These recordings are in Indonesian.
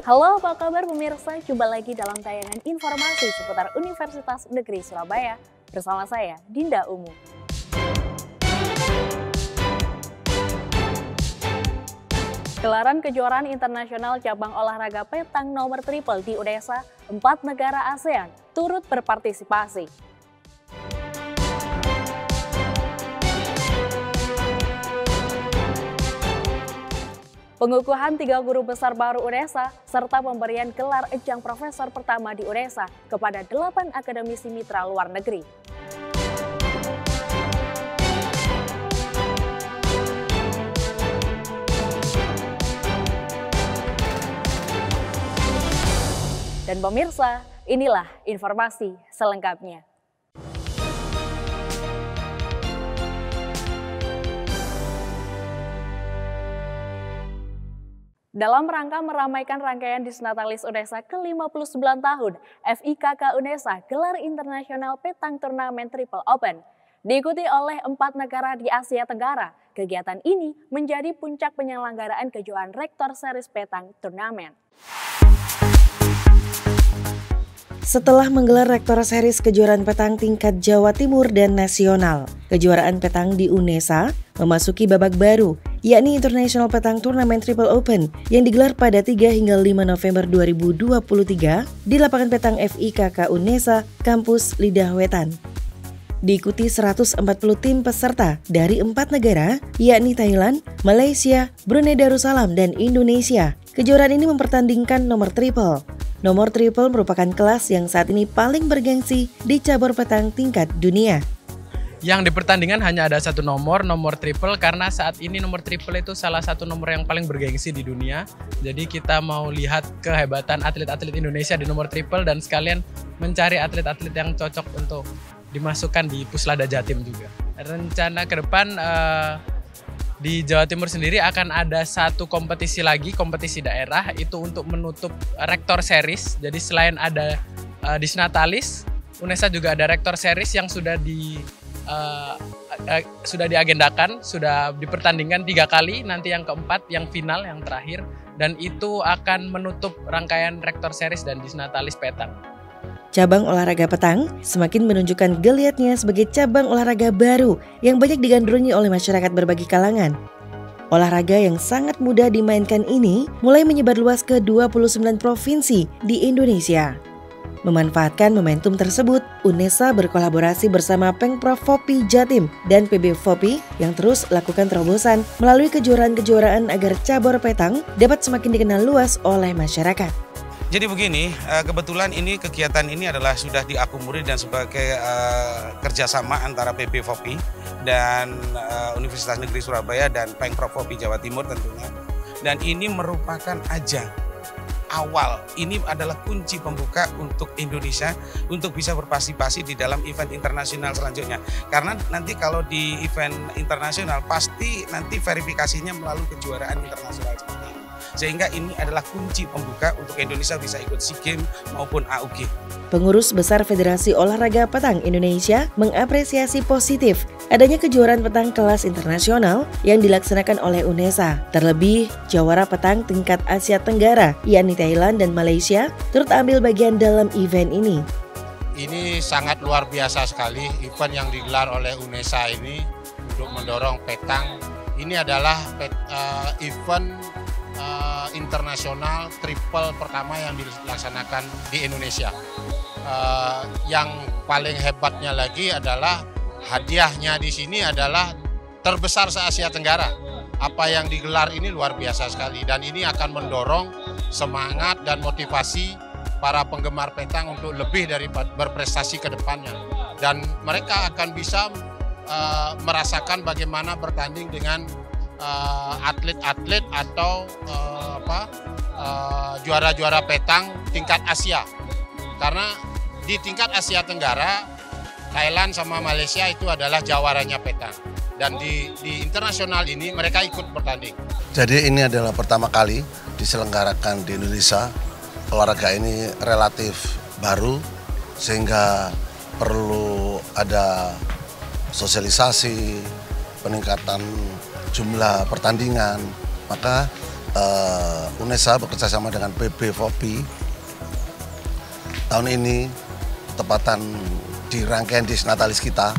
Halo, apa kabar pemirsa? Jumpa lagi dalam tayangan informasi seputar Universitas Negeri Surabaya bersama saya, Dinda Umu. Gelaran kejuaraan internasional cabang olahraga petang nomor triple di Unesa, 4 negara ASEAN turut berpartisipasi. Pengukuhan 3 guru besar baru Unesa serta pemberian gelar ejang profesor pertama di Unesa kepada 8 akademisi mitra luar negeri. Dan pemirsa, inilah informasi selengkapnya. Dalam rangka meramaikan rangkaian Disnatalis Unesa ke-59 tahun, FIKK Unesa gelar internasional petang turnamen Triple Open. Diikuti oleh 4 negara di Asia Tenggara, kegiatan ini menjadi puncak penyelenggaraan kejuaraan Rektor Series Petang Turnamen. Setelah menggelar Rektor Series kejuaraan petang tingkat Jawa Timur dan nasional, kejuaraan petang di Unesa memasuki babak baru, yakni International Petang Turnamen Triple Open yang digelar pada 3 hingga 5 November 2023 di lapangan petang FIKK Unesa, Kampus Lidah Wetan. Diikuti 140 tim peserta dari 4 negara, yakni Thailand, Malaysia, Brunei Darussalam, dan Indonesia. Kejuaraan ini mempertandingkan nomor triple. Nomor triple merupakan kelas yang saat ini paling bergengsi di cabur petang tingkat dunia. Yang di pertandingan hanya ada satu nomor triple, karena saat ini nomor triple itu salah satu nomor yang paling bergengsi di dunia. Jadi kita mau lihat kehebatan atlet-atlet Indonesia di nomor triple dan sekalian mencari atlet-atlet yang cocok untuk dimasukkan di Puslada Jatim juga. Rencana ke depan di Jawa Timur sendiri akan ada satu kompetisi lagi, kompetisi daerah, itu untuk menutup Rektor Series. Jadi selain ada Disnatalis, Unesa juga ada Rektor Series yang sudah diagendakan, sudah dipertandingkan 3 kali, nanti yang keempat, yang final, yang terakhir, dan itu akan menutup rangkaian Rektor Series dan Disnatalis Petang. Cabang olahraga petang semakin menunjukkan geliatnya sebagai cabang olahraga baru yang banyak digandrungi oleh masyarakat berbagai kalangan. Olahraga yang sangat mudah dimainkan ini mulai menyebar luas ke 29 provinsi di Indonesia. Memanfaatkan momentum tersebut, Unesa berkolaborasi bersama Pengprov Fopi Jatim dan PB Fopi yang terus lakukan terobosan melalui kejuaraan-kejuaraan agar cabur petang dapat semakin dikenal luas oleh masyarakat. Jadi begini, kebetulan ini kegiatan ini adalah sudah diakomodir dan sebagai kerjasama antara PB Fopi dan Universitas Negeri Surabaya dan Pengprov Fopi Jawa Timur tentunya. Dan ini merupakan ajang awal, ini adalah kunci pembuka untuk Indonesia untuk bisa berpartisipasi di dalam event internasional selanjutnya. Karena nanti kalau di event internasional pasti nanti verifikasinya melalui kejuaraan internasional seperti ini. Sehingga ini adalah kunci pembuka untuk Indonesia bisa ikut SEA Games maupun AUG. Pengurus Besar Federasi Olahraga Petang Indonesia mengapresiasi positif adanya kejuaraan petang kelas internasional yang dilaksanakan oleh Unesa. Terlebih, jawara petang tingkat Asia Tenggara, yakni Thailand dan Malaysia, turut ambil bagian dalam event ini. Ini sangat luar biasa sekali event yang digelar oleh Unesa ini untuk mendorong petang. Ini adalah event internasional triple pertama yang dilaksanakan di Indonesia. Yang paling hebatnya lagi adalah hadiahnya di sini adalah terbesar se-Asia Tenggara. Apa yang digelar ini luar biasa sekali dan ini akan mendorong semangat dan motivasi para penggemar petang untuk lebih dari berprestasi ke depannya. Dan mereka akan bisa merasakan bagaimana bertanding dengan atlet-atlet atau juara-juara petang tingkat Asia. Karena di tingkat Asia Tenggara, Thailand sama Malaysia itu adalah jawaranya petang. Dan di internasional ini mereka ikut bertanding. Jadi ini adalah pertama kali diselenggarakan di Indonesia. Olahraga ini relatif baru sehingga perlu ada sosialisasi, peningkatan jumlah pertandingan. Maka UNESA bekerjasama dengan PB FOPI tahun ini tepatan di rangkaian Disnatalis kita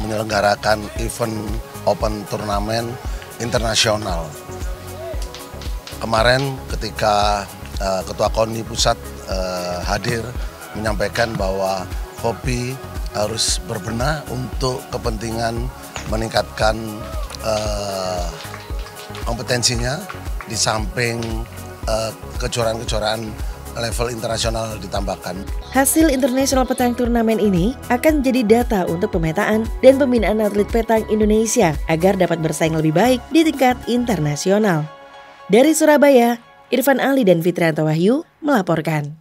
menyelenggarakan event Open Turnamen internasional. Kemarin ketika Ketua KONI Pusat hadir menyampaikan bahwa FOPI harus berbenah untuk kepentingan meningkatkan kompetensinya di samping kejuaraan-kejuaraan level internasional ditambahkan. Hasil International Petang Turnamen ini akan menjadi data untuk pemetaan dan pembinaan atlet petang Indonesia agar dapat bersaing lebih baik di tingkat internasional. Dari Surabaya, Irfan Ali dan Fitrianto Wahyu melaporkan.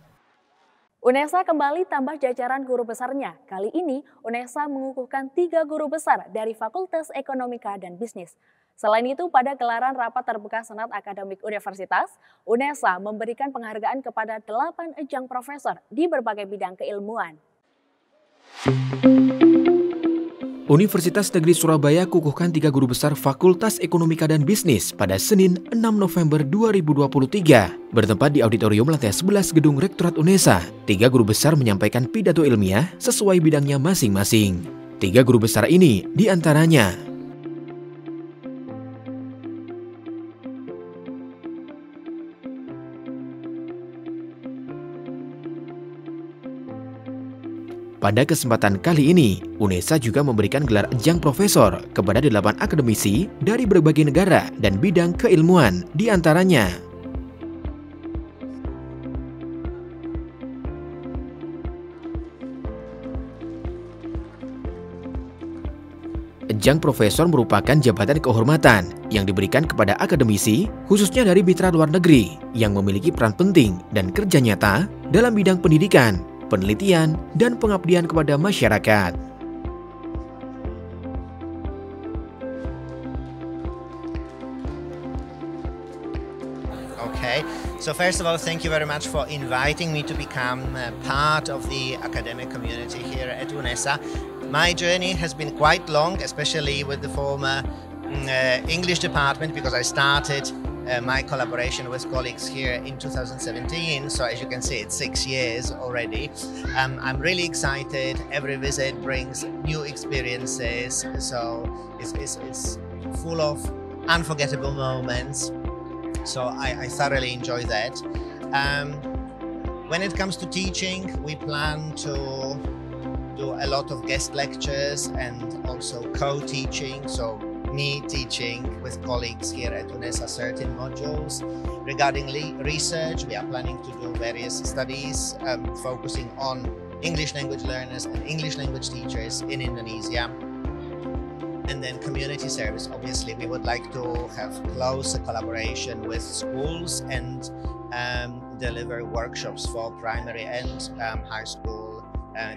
UNESA kembali tambah jajaran guru besarnya. Kali ini UNESA mengukuhkan 3 guru besar dari Fakultas Ekonomika dan Bisnis. Selain itu, pada gelaran rapat terbuka Senat Akademik Universitas, UNESA memberikan penghargaan kepada 8 ejang profesor di berbagai bidang keilmuan. Universitas Negeri Surabaya kukuhkan 3 guru besar Fakultas Ekonomika dan Bisnis pada Senin 6 November 2023. Bertempat di auditorium lantai 11 gedung Rektorat UNESA, 3 guru besar menyampaikan pidato ilmiah sesuai bidangnya masing-masing. 3 guru besar ini diantaranya pada kesempatan kali ini, UNESA juga memberikan gelar ejang profesor kepada 8 akademisi dari berbagai negara dan bidang keilmuan, di antaranya ejang profesor merupakan jabatan kehormatan yang diberikan kepada akademisi, khususnya dari mitra luar negeri, yang memiliki peran penting dan kerja nyata dalam bidang pendidikan, penelitian, dan pengabdian kepada masyarakat. Okay, so first of all, thank you very much for inviting me to become part of the academic community here at UNESA. My journey has been quite long, especially with the former English department, because I started my collaboration with colleagues here in 2017, so as you can see, it's 6 years already. I'm really excited. Every visit brings new experiences, so it's full of unforgettable moments, so I thoroughly enjoy that. When it comes to teaching, we plan to do a lot of guest lectures and also co-teaching, so me teaching with colleagues here at UNESA certain modules. Regarding research, we are planning to do various studies focusing on English language learners and English language teachers in Indonesia. And then community service, obviously, we would like to have closer collaboration with schools and deliver workshops for primary and high school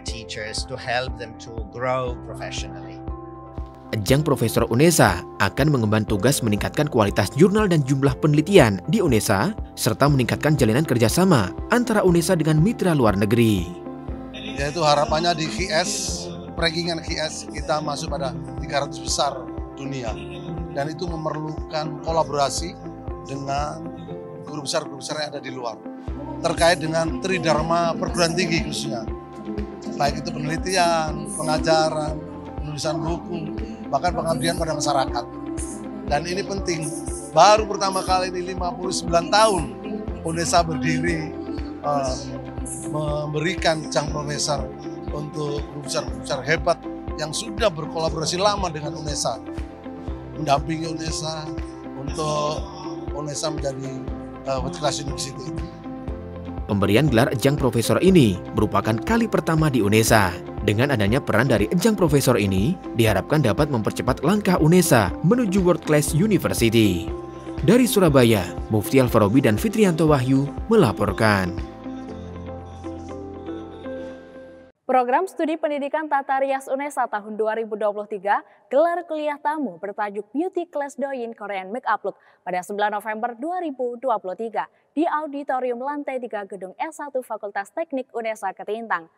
teachers to help them to grow professionally. Ejang Profesor UNESA akan mengemban tugas meningkatkan kualitas jurnal dan jumlah penelitian di UNESA, serta meningkatkan jalinan kerjasama antara UNESA dengan mitra luar negeri. Yaitu harapannya di QS, rankingan QS kita masuk pada 300 besar dunia. Dan itu memerlukan kolaborasi dengan guru besar yang ada di luar. Terkait dengan tridharma perguruan tinggi khususnya. Baik itu penelitian, pengajaran, penulisan buku, bahkan pengabdian pada masyarakat. Dan ini penting, baru pertama kali ini 59 tahun UNESA berdiri memberikan ejang profesor untuk guru besar hebat yang sudah berkolaborasi lama dengan UNESA, mendampingi UNESA untuk UNESA menjadi world class university. Pemberian gelar ejang profesor ini merupakan kali pertama di UNESA. Dengan adanya peran dari ejang profesor ini, diharapkan dapat mempercepat langkah UNESA menuju World Class University. Dari Surabaya, Mufti Alfarobi dan Fitrianto Wahyu melaporkan. Program Studi Pendidikan Tata Rias UNESA tahun 2023 gelar kuliah tamu bertajuk Beauty Class Doyin Korean Makeup Look pada 9 November 2023 di Auditorium Lantai 3 Gedung S1 Fakultas Teknik UNESA Ketintang.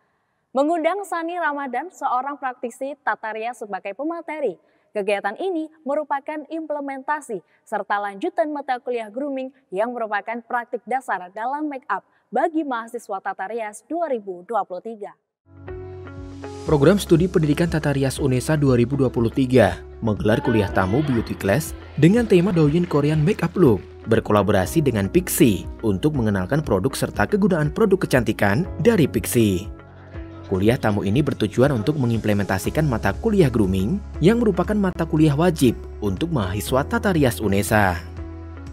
Mengundang Sani Ramadan, seorang praktisi tata rias sebagai pemateri. Kegiatan ini merupakan implementasi serta lanjutan mata kuliah grooming yang merupakan praktik dasar dalam make up bagi mahasiswa Tata Rias 2023. Program Studi Pendidikan Tata Rias UNESA 2023 menggelar kuliah tamu beauty class dengan tema Douyin Korean Makeup Look berkolaborasi dengan Pixi untuk mengenalkan produk serta kegunaan produk kecantikan dari Pixi. Kuliah tamu ini bertujuan untuk mengimplementasikan mata kuliah grooming yang merupakan mata kuliah wajib untuk mahasiswa Tata Rias UNESA.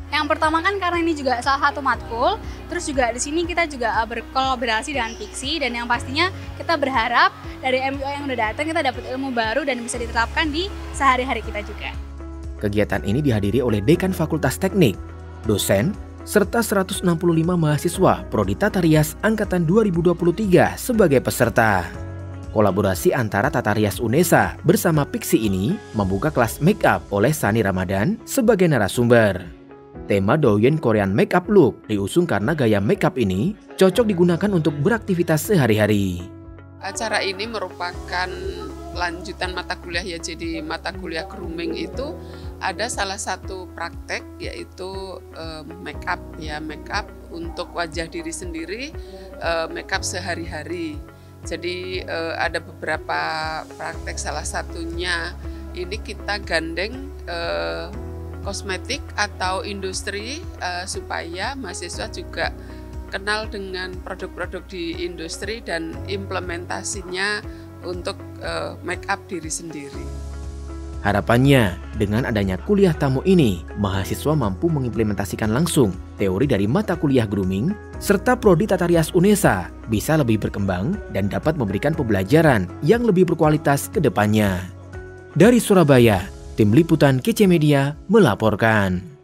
Yang pertama kan karena ini juga salah satu matkul, terus juga di sini kita juga berkolaborasi dengan Pixi, dan yang pastinya kita berharap dari MUA yang udah datang kita dapat ilmu baru dan bisa diterapkan di sehari-hari kita juga. Kegiatan ini dihadiri oleh Dekan Fakultas Teknik, dosen, serta 165 mahasiswa Prodi Tata Rias Angkatan 2023 sebagai peserta. Kolaborasi antara Tata Rias UNESA bersama Pixi ini membuka kelas make up oleh Sani Ramadan sebagai narasumber. Tema Douyin Korean Makeup Look diusung karena gaya makeup ini cocok digunakan untuk beraktivitas sehari-hari. Acara ini merupakan lanjutan mata kuliah ya, jadi mata kuliah grooming itu ada salah satu praktek yaitu make up ya, make up untuk wajah diri sendiri, make up sehari-hari. Jadi ada beberapa praktek, salah satunya ini kita gandeng kosmetik atau industri supaya mahasiswa juga kenal dengan produk-produk di industri dan implementasinya untuk make up diri sendiri. Harapannya, dengan adanya kuliah tamu ini, mahasiswa mampu mengimplementasikan langsung teori dari mata kuliah grooming, serta Prodi Tata Rias UNESA bisa lebih berkembang dan dapat memberikan pembelajaran yang lebih berkualitas ke depannya. Dari Surabaya, Tim Liputan KC Media melaporkan.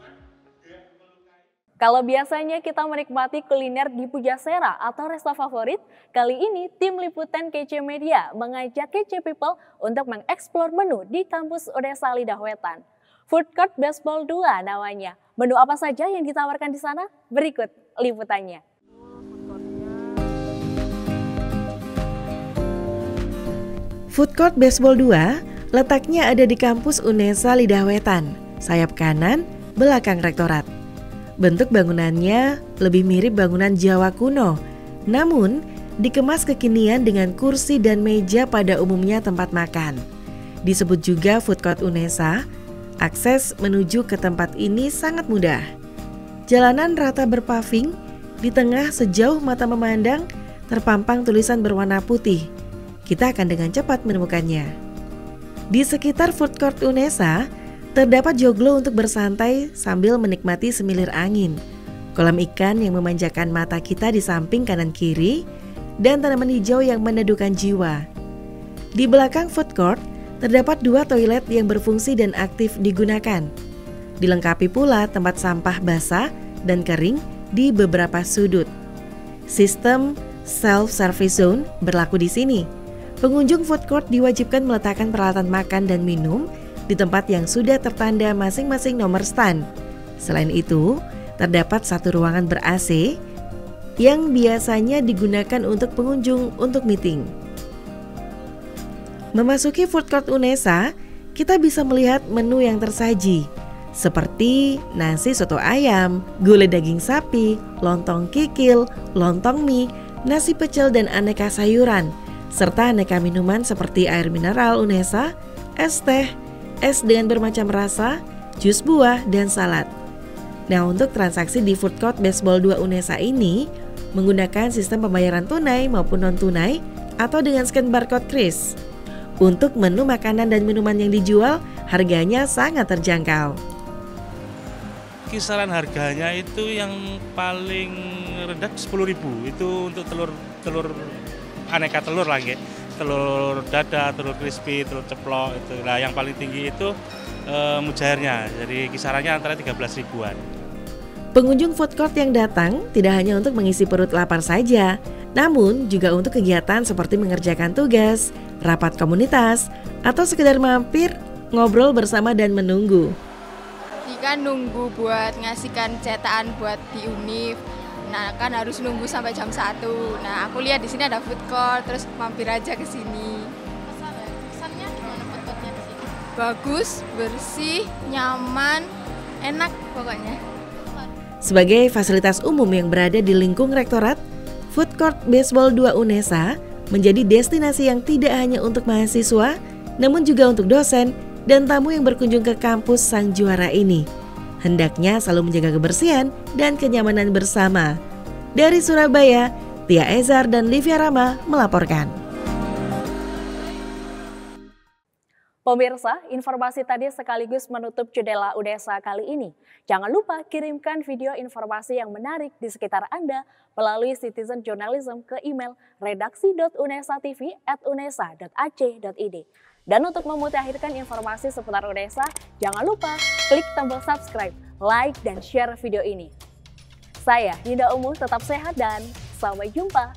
Kalau biasanya kita menikmati kuliner di Pujasera atau resto favorit, kali ini tim Liputan KC Media mengajak KC People untuk mengeksplor menu di kampus UNESA Lidah Wetan. Food Court Baseball 2 namanya. Menu apa saja yang ditawarkan di sana? Berikut liputannya. Food Court Baseball 2 letaknya ada di kampus UNESA Lidah Wetan, sayap kanan, belakang rektorat. Bentuk bangunannya lebih mirip bangunan Jawa kuno, namun dikemas kekinian dengan kursi dan meja pada umumnya tempat makan. Disebut juga Food Court UNESA, akses menuju ke tempat ini sangat mudah. Jalanan rata berpaving, di tengah sejauh mata memandang terpampang tulisan berwarna putih. Kita akan dengan cepat menemukannya. Di sekitar Food Court UNESA, terdapat joglo untuk bersantai sambil menikmati semilir angin, kolam ikan yang memanjakan mata kita di samping kanan kiri, dan tanaman hijau yang meneduhkan jiwa. Di belakang food court, terdapat 2 toilet yang berfungsi dan aktif digunakan. Dilengkapi pula tempat sampah basah dan kering di beberapa sudut. Sistem self-service zone berlaku di sini. Pengunjung food court diwajibkan meletakkan peralatan makan dan minum di tempat yang sudah tertanda masing-masing nomor stand. Selain itu, terdapat satu ruangan ber-AC yang biasanya digunakan untuk pengunjung untuk meeting. Memasuki Food Court UNESA, kita bisa melihat menu yang tersaji, seperti nasi soto ayam, gulai daging sapi, lontong kikil, lontong mie, nasi pecel dan aneka sayuran, serta aneka minuman seperti air mineral UNESA, es teh, es dengan bermacam rasa, jus buah, dan salad. Nah, untuk transaksi di Food Court Baseball 2 UNESA ini menggunakan sistem pembayaran tunai maupun non-tunai atau dengan scan barcode kris. Untuk menu makanan dan minuman yang dijual, harganya sangat terjangkau. Kisaran harganya itu yang paling rendah 10.000, itu untuk telur aneka telur lagi. Telur dada, telur crispy, telur ceplok itu. Nah, yang paling tinggi itu mujairnya. Jadi kisarannya antara 13 ribuan. Pengunjung food court yang datang tidak hanya untuk mengisi perut lapar saja, namun juga untuk kegiatan seperti mengerjakan tugas, rapat komunitas, atau sekedar mampir, ngobrol bersama dan menunggu. Jika nunggu buat ngasihkan cetakan buat di Univ, nah kan harus nunggu sampai jam 1. Nah, aku lihat di sini ada food court, terus mampir aja ke sini. Kesannya gimana food courtnya di sini? bagus, bersih, nyaman, enak pokoknya. Sebagai fasilitas umum yang berada di lingkung rektorat, Food Court Baseball 2 UNESA menjadi destinasi yang tidak hanya untuk mahasiswa, namun juga untuk dosen dan tamu yang berkunjung ke kampus sang juara ini. Hendaknya selalu menjaga kebersihan dan kenyamanan bersama. Dari Surabaya, Tia Ezar dan Livia Rama melaporkan. Pemirsa, informasi tadi sekaligus menutup jendela UNESA kali ini. Jangan lupa kirimkan video informasi yang menarik di sekitar Anda melalui Citizen Journalism ke email redaksi.unesatv@unesa.ac.id. Dan untuk memutakhirkan informasi seputar UNESA, jangan lupa klik tombol subscribe, like, dan share video ini. Saya Dinda Umu, tetap sehat dan sampai jumpa.